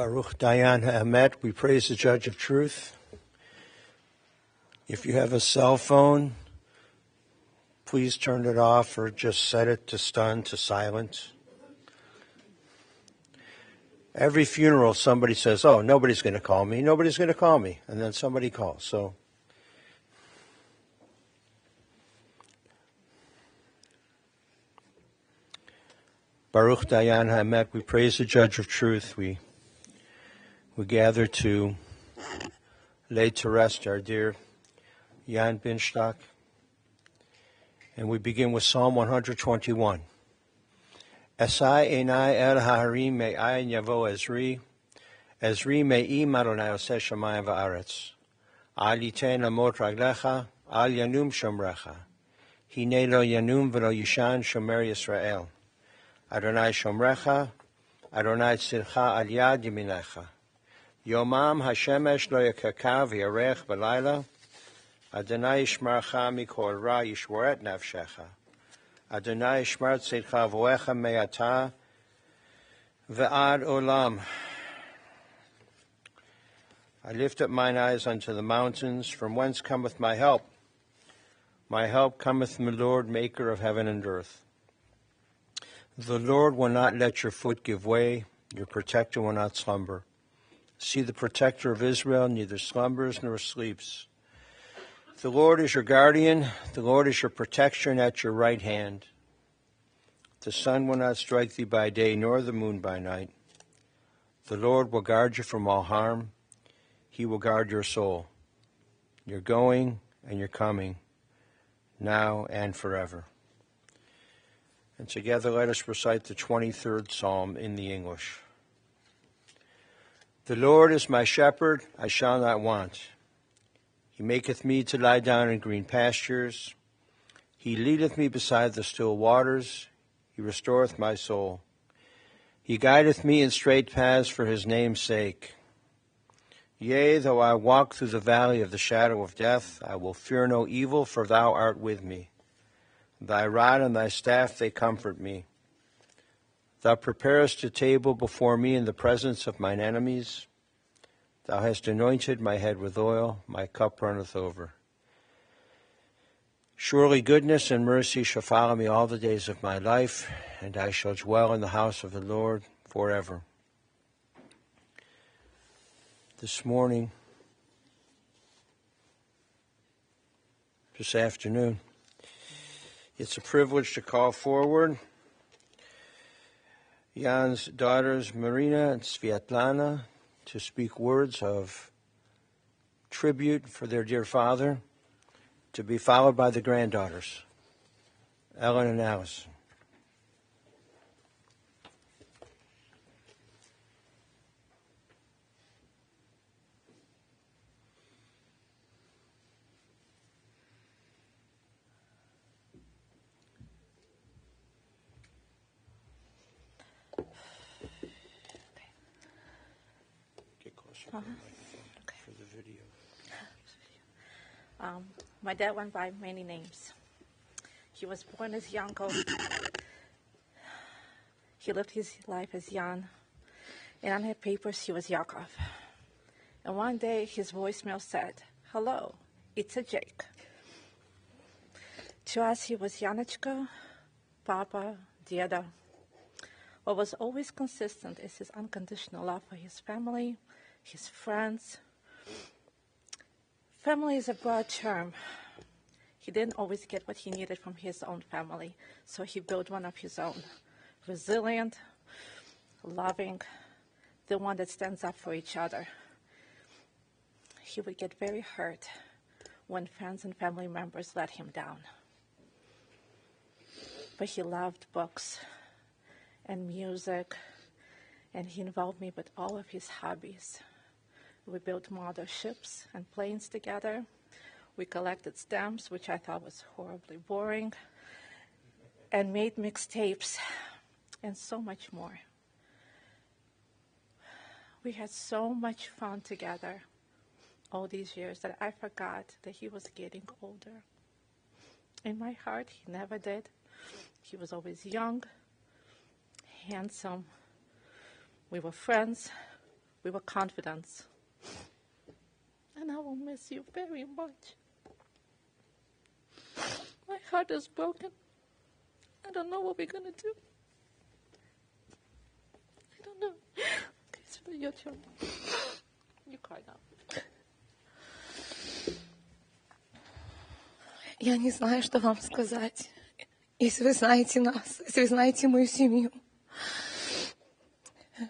Baruch Dayan Ha'emet, we praise the Judge of Truth. If you have a cell phone, please turn it off or just set it to stun, to silent. Every funeral, somebody says, oh, nobody's going to call me, nobody's going to call me, and then somebody calls. So, Baruch Dayan Ha'emet, we praise the Judge of Truth. We gather to lay to rest our dear Yakov Binshtok. And we begin with Psalm 121. Esai enai el ha'arim me'ayin yavo Ezri me'im Adonai oseh shamayim va'aretz. Al yiten amot raglecha, al yanum shomrecha. Hine lo yanum v'lo yishan shomer Yisrael. Adonai shomrecha, Adonai tzilcha al yad yaminecha. Yomam hashemesh lo yakakav v'yarech b'layla. Adonai yishmarcha mikol ra yishmoret nafshecha. Adonai yishmar tzidcha v'oecha me'ata ve'ad olam. I lift up mine eyes unto the mountains, from whence cometh my help? My help cometh from the Lord, maker of heaven and earth. The Lord will not let your foot give way, your protector will not slumber. See, the protector of Israel neither slumbers nor sleeps. The Lord is your guardian, the Lord is your protection at your right hand. The sun will not strike thee by day, nor the moon by night. The Lord will guard you from all harm. He will guard your soul, your going and your coming, now and forever. And together let us recite the 23rd Psalm in the English. The Lord is my shepherd, I shall not want. He maketh me to lie down in green pastures. He leadeth me beside the still waters. He restoreth my soul. He guideth me in straight paths for his name's sake. Yea, though I walk through the valley of the shadow of death, I will fear no evil, for thou art with me. Thy rod and thy staff, they comfort me. Thou preparest a table before me in the presence of mine enemies. Thou hast anointed my head with oil, my cup runneth over. Surely goodness and mercy shall follow me all the days of my life, and I shall dwell in the house of the Lord forever. This morning, this afternoon, it's a privilege to call forward Jan's daughters, Marina and Svietlana, to speak words of tribute for their dear father, to be followed by the granddaughters, Ellen and Allison. Okay. For the video. My dad went by many names. He was born as Yakov. He lived his life as Jan. And on his papers, he was Yakov. And one day, his voicemail said, "Hello, it's a Jake." To us, he was Yanechka, Papa, Deda. What was always consistent is his unconditional love for his family, his friends. Family is a broad term. He didn't always get what he needed from his own family, so he built one of his own. Resilient, loving, the one that stands up for each other. He would get very hurt when friends and family members let him down. But he loved books and music, and he involved me with all of his hobbies. We built model ships and planes together. We collected stamps, which I thought was horribly boring, and made mixtapes, and so much more. We had so much fun together all these years that I forgot that he was getting older. In my heart, he never did. He was always young, handsome. We were friends We were confidants. And I will miss you very much. My heart is broken. I don't know what we're going to do. I don't know. It's really your turn. You cry now. Я не знаю, что вам сказать. Если вы знаете нас, если вы знаете мою семью,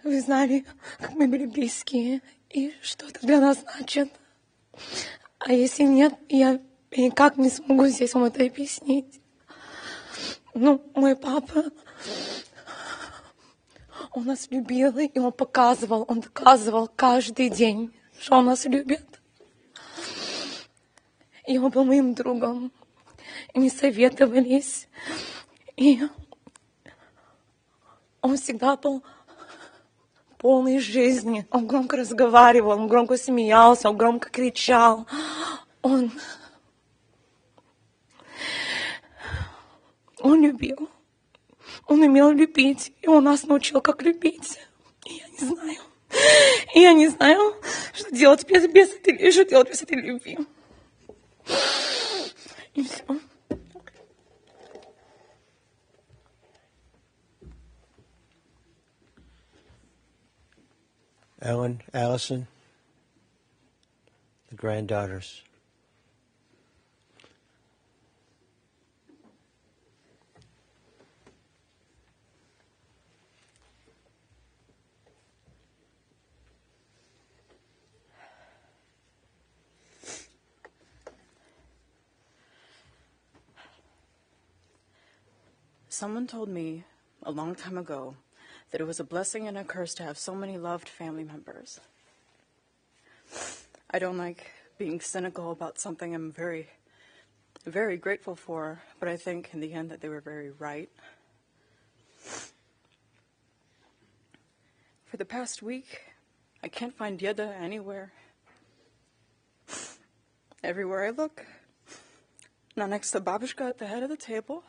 вы знали, как мы были близкие, и что это для нас значит. А если нет, я никак не смогу здесь вам это объяснить. Ну, мой папа, он нас любил, и он доказывал каждый день, что он нас любит. И он был моим другом. И мы советовались. И он всегда был полной жизни. Он громко разговаривал, он громко смеялся, он громко кричал. Он любил. Он умел любить. И он нас научил, как любить. И я не знаю, что делать без этой любви. И все. Ellen, Allison, the granddaughters. Someone told me a long time ago that it was a blessing and a curse to have so many loved family members. I don't like being cynical about something I'm very, very grateful for, but I think in the end that they were very right. For the past week, I can't find Deda anywhere. Everywhere I look, not next to Babushka at the head of the table.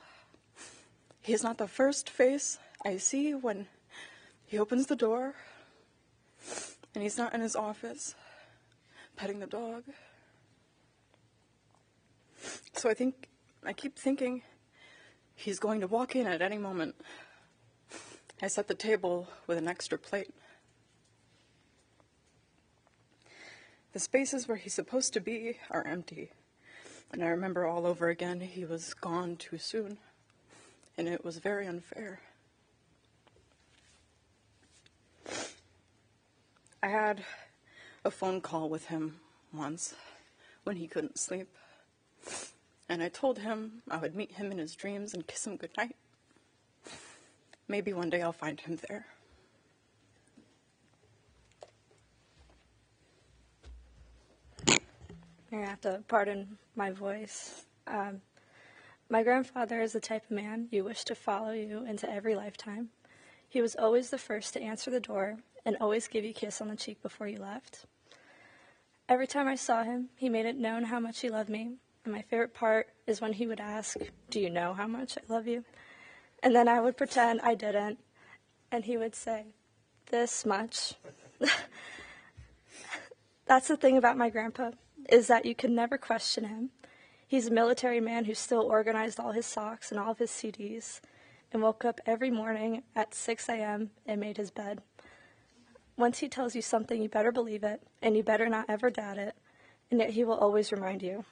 He is not the first face I see when he opens the door, and he's not in his office petting the dog. So I keep thinking he's going to walk in at any moment. I set the table with an extra plate. The spaces where he's supposed to be are empty, and I remember all over again he was gone too soon, and it was very unfair. I had a phone call with him once when he couldn't sleep, and I told him I would meet him in his dreams and kiss him goodnight. Maybe one day I'll find him there. You're going to have to pardon my voice. My grandfather is the type of man you wish to follow you into every lifetime. He was always the first to answer the door and always give you a kiss on the cheek before you left. Every time I saw him, he made it known how much he loved me. And my favorite part is when he would ask, "Do you know how much I love you?" And then I would pretend I didn't. And he would say, "This much." That's the thing about my grandpa, is that you can never question him. He's a military man who still organized all his socks and all of his CDs and woke up every morning at 6 a.m. and made his bed. Once he tells you something, you better believe it, and you better not ever doubt it, and yet he will always remind you.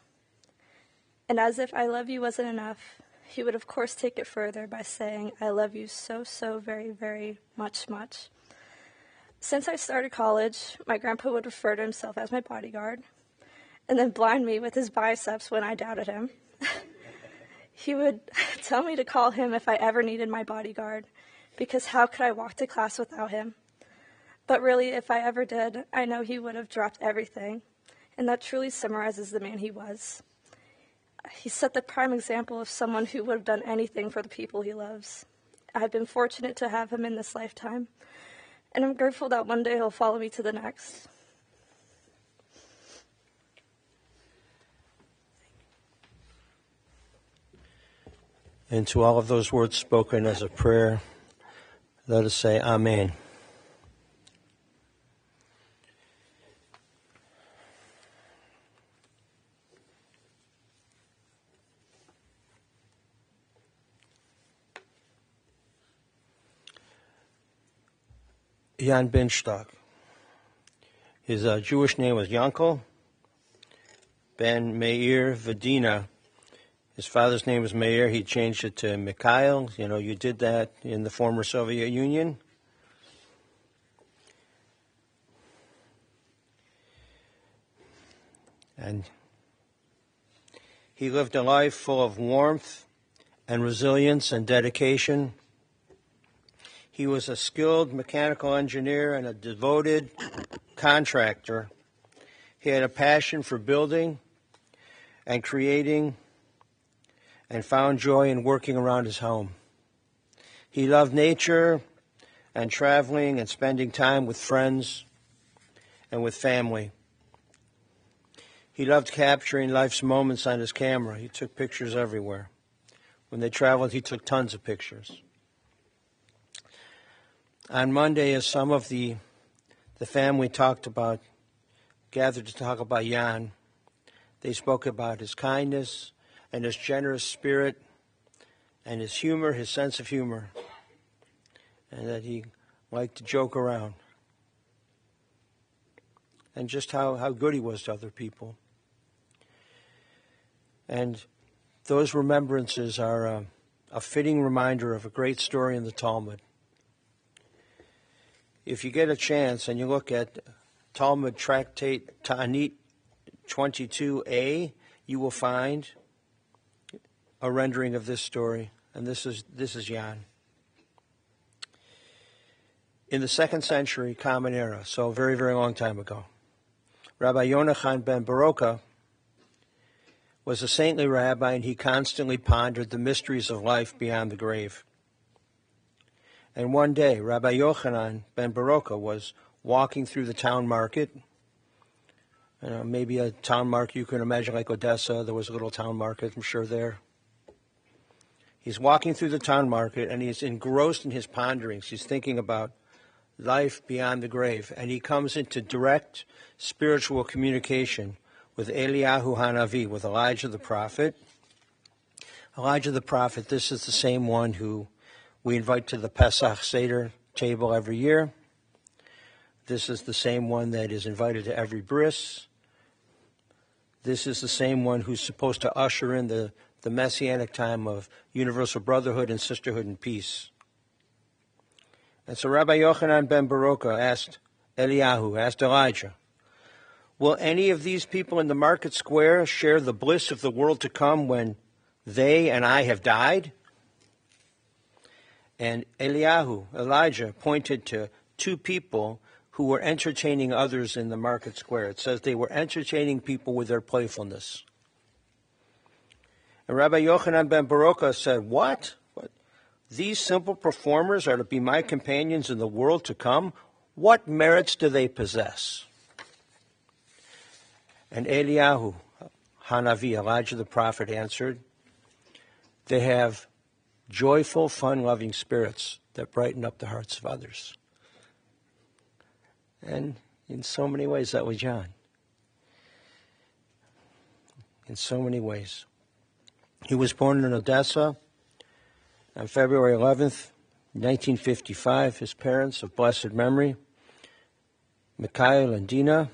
And as if "I love you" wasn't enough, he would of course take it further by saying, "I love you so, so very, very much, much." Since I started college, my grandpa would refer to himself as my bodyguard, and then blind me with his biceps when I doubted him. He would tell me to call him if I ever needed my bodyguard, because how could I walk to class without him? But really, if I ever did, I know he would have dropped everything, and that truly summarizes the man he was. He set the prime example of someone who would have done anything for the people he loves. I've been fortunate to have him in this lifetime, and I'm grateful that one day he'll follow me to the next. And to all of those words spoken as a prayer, let us say Amen. Jan Binshtok. His Jewish name was Yankel Ben Meir Vedina. His father's name was Meir. He changed it to Mikhail. You know, you did that in the former Soviet Union. And he lived a life full of warmth and resilience and dedication. He was a skilled mechanical engineer and a devoted contractor. He had a passion for building and creating and found joy in working around his home. He loved nature and traveling and spending time with friends and with family. He loved capturing life's moments on his camera. He took pictures everywhere. When they traveled, he took tons of pictures. On Monday, as some of the family gathered to talk about Jan, they spoke about his kindness and his generous spirit and his humor, his sense of humor, and that he liked to joke around, and just how good he was to other people. And those remembrances are a fitting reminder of a great story in the Talmud. If you get a chance and you look at Talmud Tractate Ta'anit 22a, you will find a rendering of this story, and this is Jan. In the 2nd century Common Era, so a very, very long time ago, Rabbi Yochanan ben Beroka was a saintly rabbi, and he constantly pondered the mysteries of life beyond the grave. And one day, Rabbi Yochanan ben Beroka was walking through the town market. Maybe a town market you can imagine like Odessa. There was a little town market, I'm sure, there. He's walking through the town market, and he's engrossed in his ponderings. He's thinking about life beyond the grave. And he comes into direct spiritual communication with Eliyahu Hanavi, with Elijah the prophet. Elijah the prophet, this is the same one who we invite to the Pesach Seder table every year. This is the same one that is invited to every bris. This is the same one who's supposed to usher in the messianic time of universal brotherhood and sisterhood and peace. And so Rabbi Yochanan ben Beroka asked Elijah, will any of these people in the market square share the bliss of the world to come when they and I have died? And Elijah, pointed to two people who were entertaining others in the market square. It says they were entertaining people with their playfulness. And Rabbi Yochanan ben Beroka said, What? These simple performers are to be my companions in the world to come? What merits do they possess? And Eliyahu Hanavi, Elijah the prophet, answered, they have joyful, fun-loving spirits that brighten up the hearts of others. And in so many ways, that was John. In so many ways. He was born in Odessa on February 11th, 1955. His parents of blessed memory, Mikhail and Dina.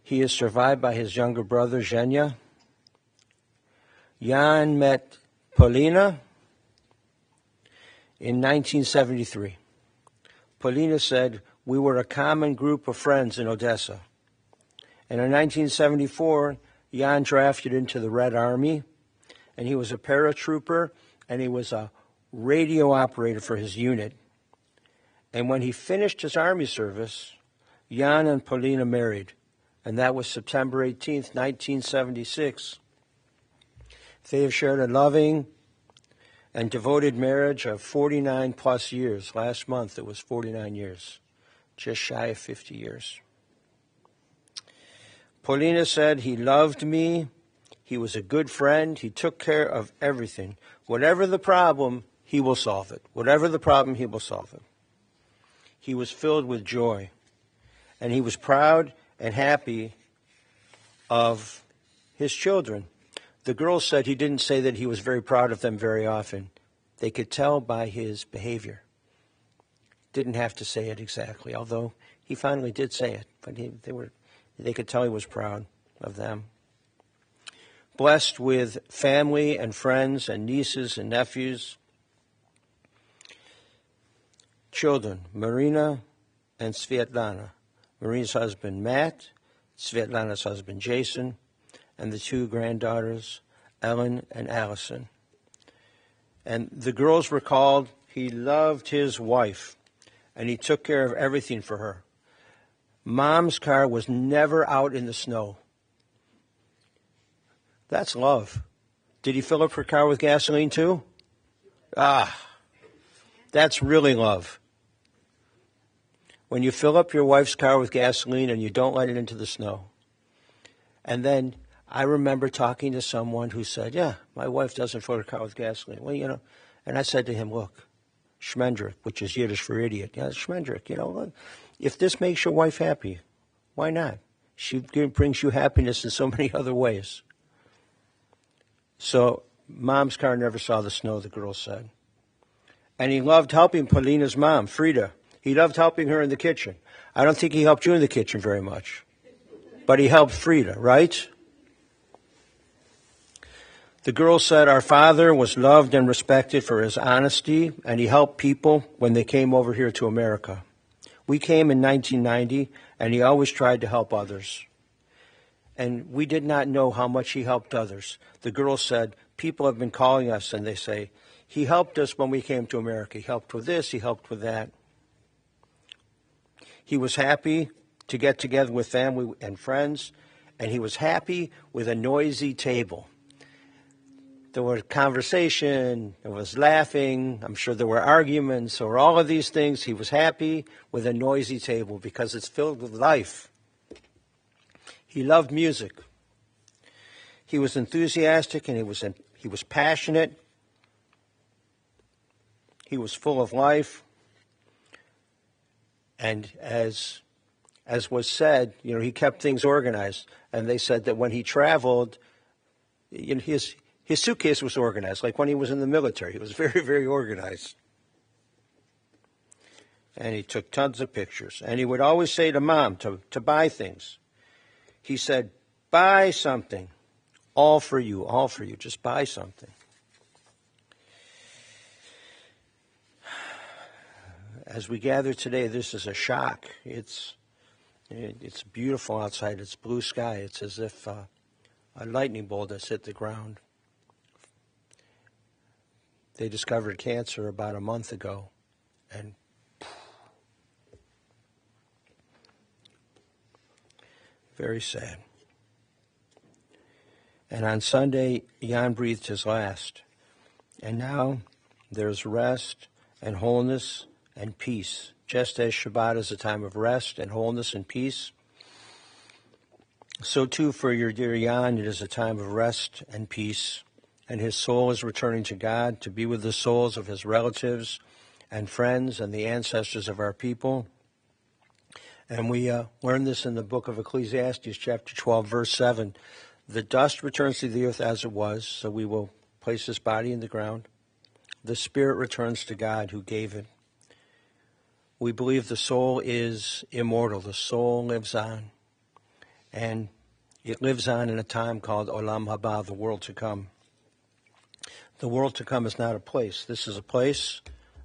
He is survived by his younger brother, Zhenya. Jan met Polina in 1973. Polina said, we were a common group of friends in Odessa. And in 1974, Jan drafted into the Red Army, and he was a paratrooper, and he was a radio operator for his unit. And when he finished his army service, Jan and Polina married, and that was September 18th, 1976. They have shared a loving and devoted marriage of 49 plus years. Last month it was 49 years, just shy of 50 years. Polina said, he loved me, he was a good friend, he took care of everything. Whatever the problem, he will solve it. Whatever the problem, he will solve it. He was filled with joy, and he was proud and happy of his children. The girls said he didn't say that he was very proud of them very often. They could tell by his behavior. didn't have to say it exactly, although he finally did say it. But they could tell he was proud of them. Blessed with family and friends and nieces and nephews. Children, Marina and Svetlana. Marina's husband, Matt, Svetlana's husband, Jason, and the two granddaughters, Ellen and Allison. And the girls recalled he loved his wife, and he took care of everything for her. Mom's car was never out in the snow. That's love. Did he fill up her car with gasoline too? That's really love. When you fill up your wife's car with gasoline and you don't let it into the snow. And then I remember talking to someone who said, yeah, my wife doesn't fill her car with gasoline. Well, and I said to him, look, Schmendrick, which is Yiddish for idiot. Yeah, Schmendrick, look, if this makes your wife happy, why not? She brings you happiness in so many other ways. So Mom's car never saw the snow, the girl said. And he loved helping Polina's mom, Frida. He loved helping her in the kitchen. I don't think he helped you in the kitchen very much. But he helped Frida, right? The girl said our father was loved and respected for his honesty, and he helped people when they came over here to America. We came in 1990, and he always tried to help others. And we did not know how much he helped others. The girl said, people have been calling us, and they say, he helped us when we came to America. He helped with this, he helped with that. He was happy to get together with family and friends, and he was happy with a noisy table. There was conversation, there was laughing, I'm sure there were arguments, or all of these things. He was happy with a noisy table because it's filled with life. He loved music. He was enthusiastic and he was passionate. He was full of life. And as was said, he kept things organized. And they said that when he traveled, his suitcase was organized, like when he was in the military. He was very, very organized. And he took tons of pictures. And he would always say to Mom to buy things. He said, buy something. All for you, just buy something. As we gather today, this is a shock. It's beautiful outside. It's blue sky. It's as if a lightning bolt has hit the ground. They discovered cancer about a month ago, and very sad. And on Sunday, Jan breathed his last. And now there's rest and wholeness and peace. Just as Shabbat is a time of rest and wholeness and peace, so too for your dear Jan, it is a time of rest and peace. And his soul is returning to God to be with the souls of his relatives and friends and the ancestors of our people. And we learn this in the book of Ecclesiastes, chapter 12, verse 7. The dust returns to the earth as it was, so we will place his body in the ground. The spirit returns to God who gave it. We believe the soul is immortal. The soul lives on. And it lives on in a time called Olam Haba, the world to come. The world to come is not a place. This is a place.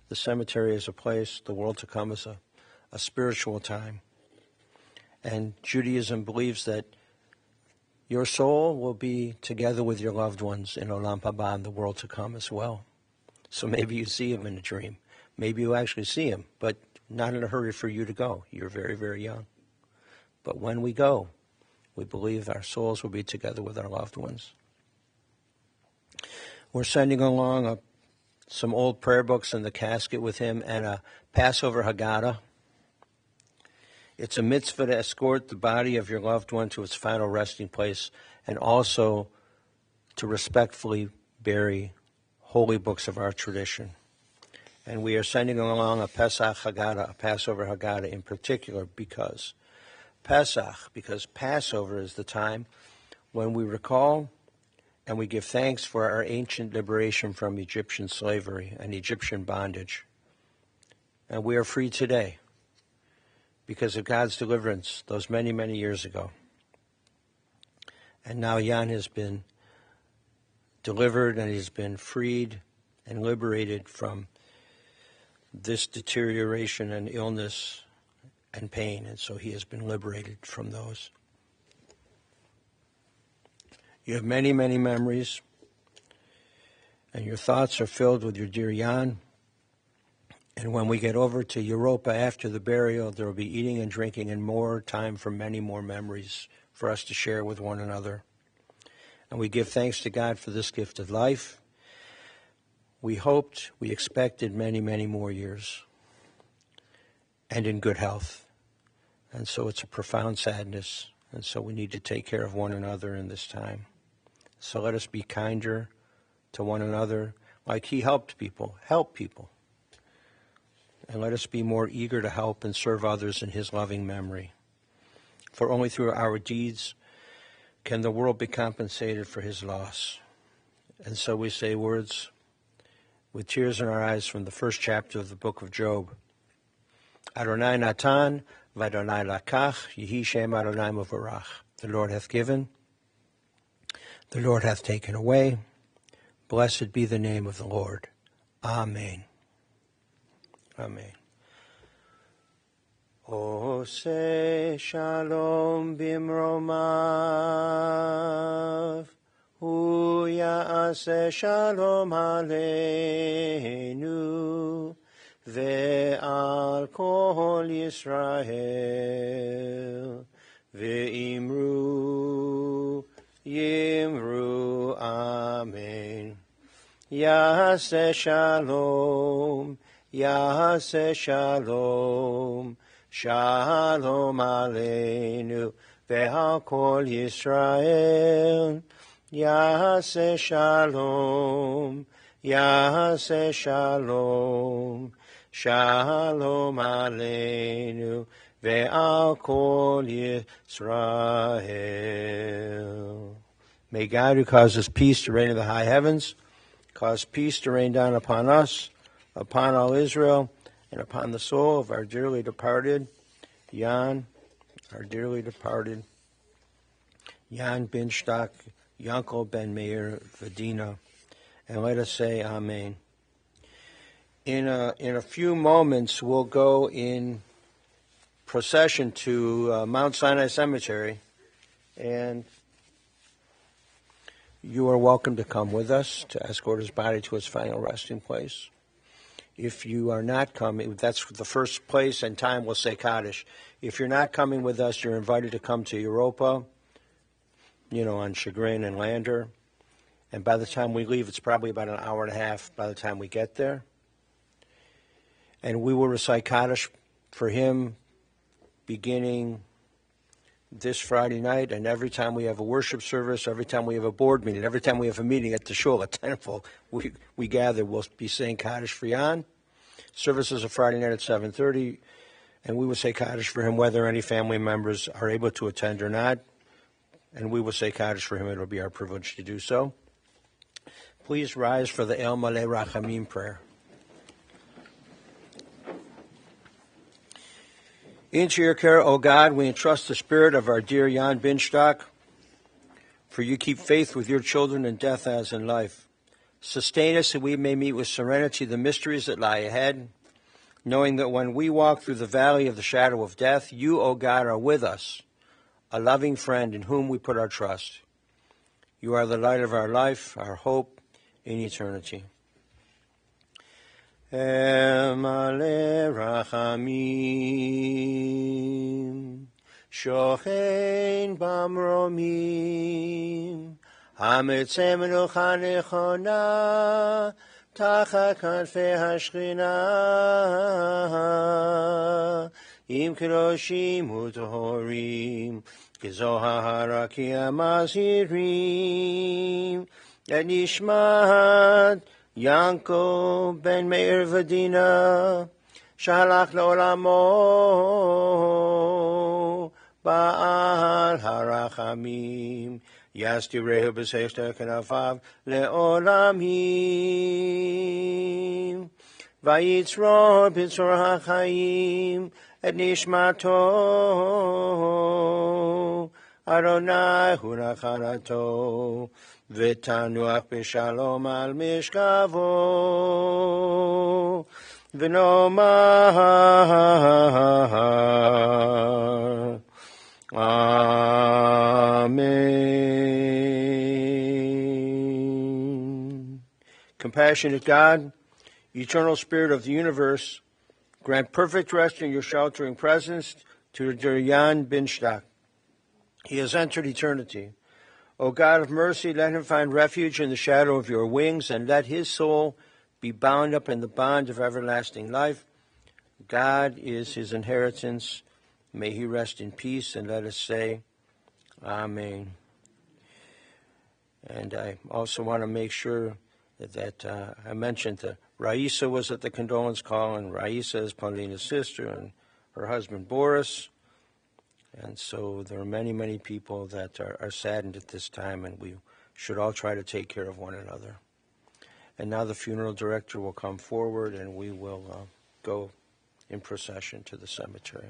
The cemetery is a place. The world to come is a spiritual time. And Judaism believes that your soul will be together with your loved ones in Olam Haba, in the world to come as well. So maybe you see him in a dream. Maybe you actually see him, but not in a hurry for you to go. You're very, very young. But when we go, we believe our souls will be together with our loved ones. We're sending along some old prayer books in the casket with him and a Passover Haggadah. It's a mitzvah to escort the body of your loved one to its final resting place and also to respectfully bury holy books of our tradition. And we are sending along a Pesach Haggadah, a Passover Haggadah in particular, because Passover is the time when we recall and we give thanks for our ancient liberation from Egyptian slavery and Egyptian bondage. And we are free today because of God's deliverance those many, many years ago. And now Jan has been delivered and he's been freed and liberated from this deterioration and illness and pain. And so he has been liberated from those. You have many, many memories, and your thoughts are filled with your dear Jan. And when we get over to Europa after the burial, there will be eating and drinking and more time for many more memories for us to share with one another. And we give thanks to God for this gift of life. We expected many, many more years, and in good health. And so it's a profound sadness, and so we need to take care of one another in this time. So let us be kinder to one another, like he helped people, help people. And let us be more eager to help and serve others in his loving memory. For only through our deeds can the world be compensated for his loss. And so we say words with tears in our eyes from the first chapter of the book of Job. Adonai Natan, v'Adonai Lakach, Yehi Shem Adonai Mevorach. The Lord hath given, the Lord hath taken away. Blessed be the name of the Lord. Amen. Amen. Ose shalom bimromav, hu ya'aseh shalom aleinu, ve'al kol Yisrael, ve'imru, yimru, amen. Ya'aseh shalom, Ya'aseh shalom, shalom aleinu, ve'al kol Yisrael. Ya'aseh shalom, Ya'aseh shalom, shalom aleinu, ve'al kol Yisrael. May God, who causes peace to reign in the high heavens, cause peace to rain down upon us, upon all Israel, and upon the soul of our dearly departed Jan, our dearly departed Jan Binshtok, Yakov Ben Meir Vadina. And let us say Amen. In a few moments, we'll go in procession to Mount Sinai Cemetery, and you are welcome to come with us to escort his body to its final resting place. If you are not coming, that's the first place and time we'll say Kaddish. If you're not coming with us, you're invited to come to Europa, on Chagrin and Lander. And by the time we leave, it's probably about an hour and a half by the time we get there. And we will recite Kaddish for him beginning this Friday night, and every time we have a worship service, every time we have a board meeting, every time we have a meeting at the shul at Tenafel, we gather. We'll be saying Kaddish for Jan. Services are Friday night at 7:30, and we will say Kaddish for him whether any family members are able to attend or not. And we will say Kaddish for him. It will be our privilege to do so. Please rise for the El Maleh Rachamim prayer. Into your care, O God, we entrust the spirit of our dear Jan Binshtok, for you keep faith with your children in death as in life. Sustain us that we may meet with serenity the mysteries that lie ahead, knowing that when we walk through the valley of the shadow of death, you, O God, are with us, a loving friend in whom we put our trust. You are the light of our life, our hope in eternity. El Maleh Rachamim, Shochein Bamromim, Hametzeh Menucha Nechona, Tachat Kanfei Hashchina, Im Kedoshim U'Tohorim, Kezohar Harakim Amazirim, Et Nishmat Yakov Ben Meir Vadina, Shalach Le'olamo, Ba'al Harachamim, Yastirehu B'Seichter Kenafav Le'olamim, ויצרור בצרור החיים את נשמתו. אדוני הוא נחלתו, ותנוח בשלום על משכבו. ונאמר Amen. Compassionate God, eternal Spirit of the universe, grant perfect rest in your sheltering presence to Yakov Binshtok. He has entered eternity. O God of mercy, let him find refuge in the shadow of your wings, and let his soul be bound up in the bond of everlasting life. God is his inheritance. May he rest in peace, and let us say, Amen. And I also want to make sure that I mentioned that Raisa was at the condolence call, and Raisa is Paulina's sister, and her husband Boris. And so there are many, many people that are saddened at this time, and we should all try to take care of one another. And now the funeral director will come forward, and we will go in procession to the cemetery.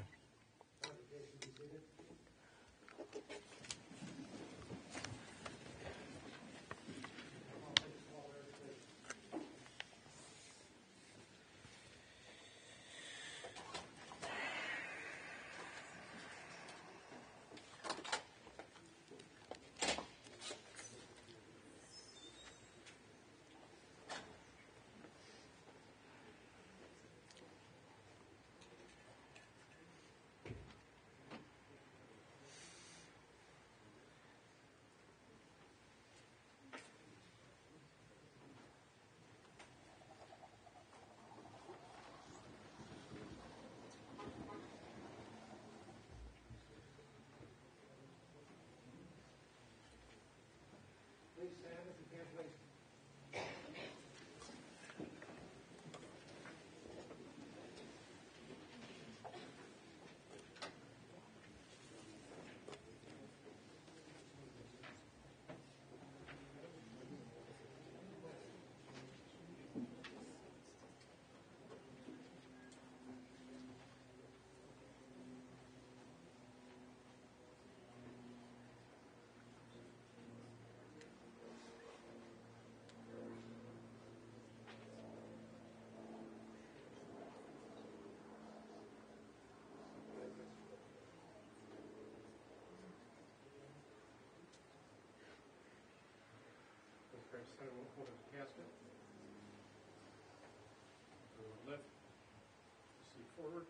Forward.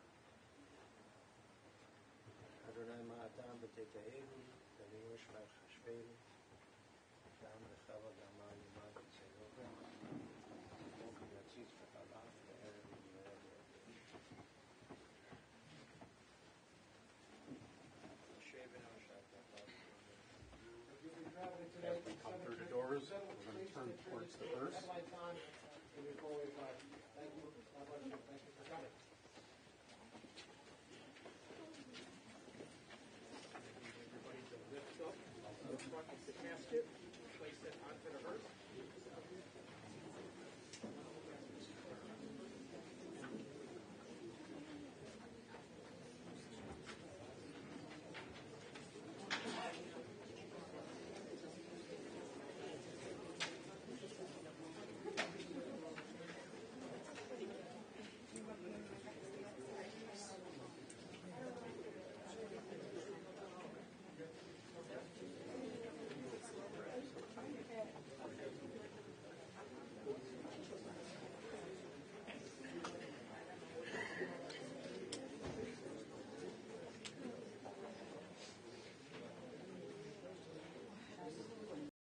Adonai ma'atam b'teta'ehu, v'neush v'chashvenu.